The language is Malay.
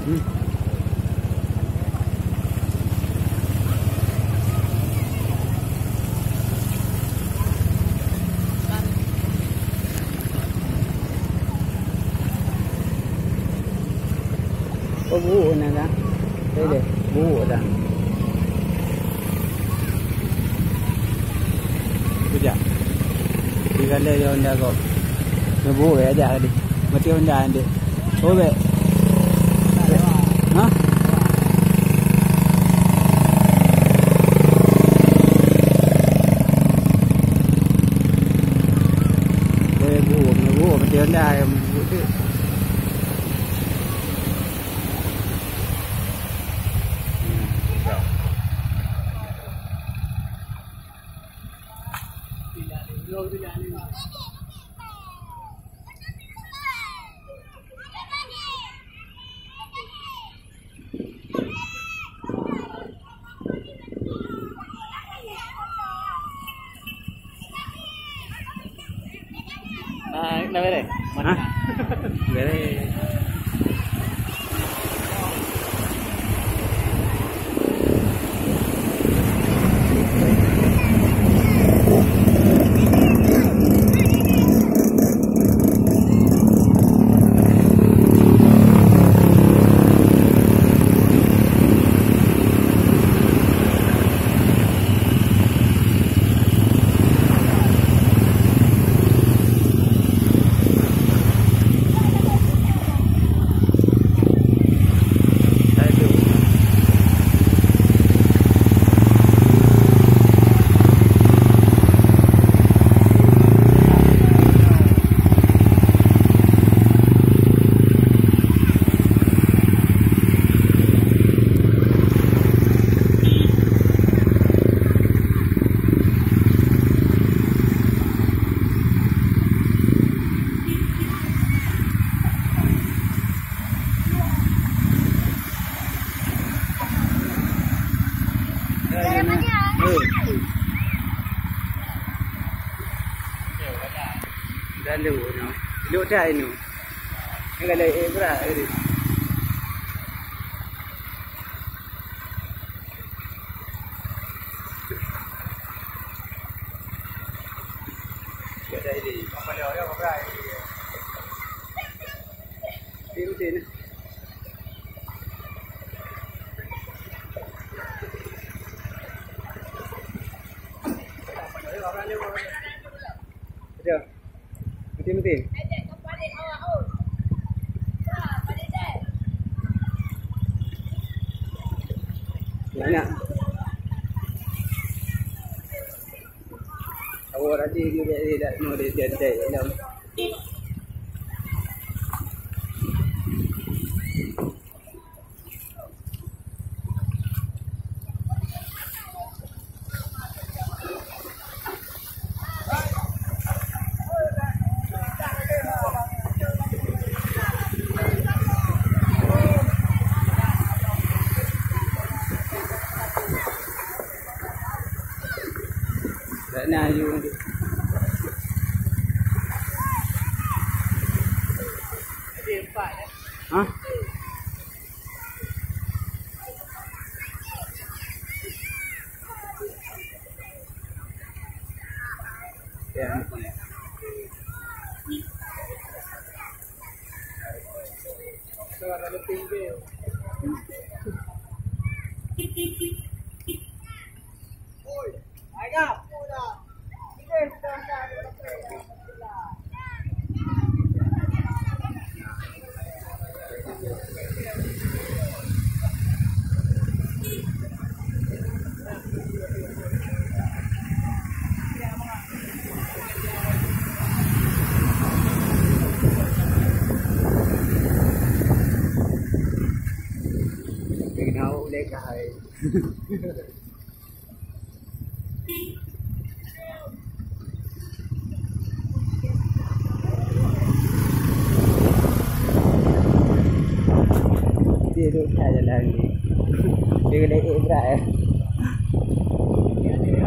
Có vụ này đó, đây để vụ đó. Tidak, tiga lagi Honda kok. Ngebu ya aja tadi, mati Honda ande. Oh be, hah? Ngebu mati Honda yang itu. Nah, bere. Mana? Bere. Dah lu no. Lu dah ini. Enggak ada berat ini. Ada ini. Apa dia orang berat ini. Sini. Ada. Mati. Banyak. Awak tadi dia dah no dia dalam. Nah, you. Hah? Ya. Suara tinggi. Oi, ada. Kenal lekai. Dia duduk aja lagi. Dia kena berat.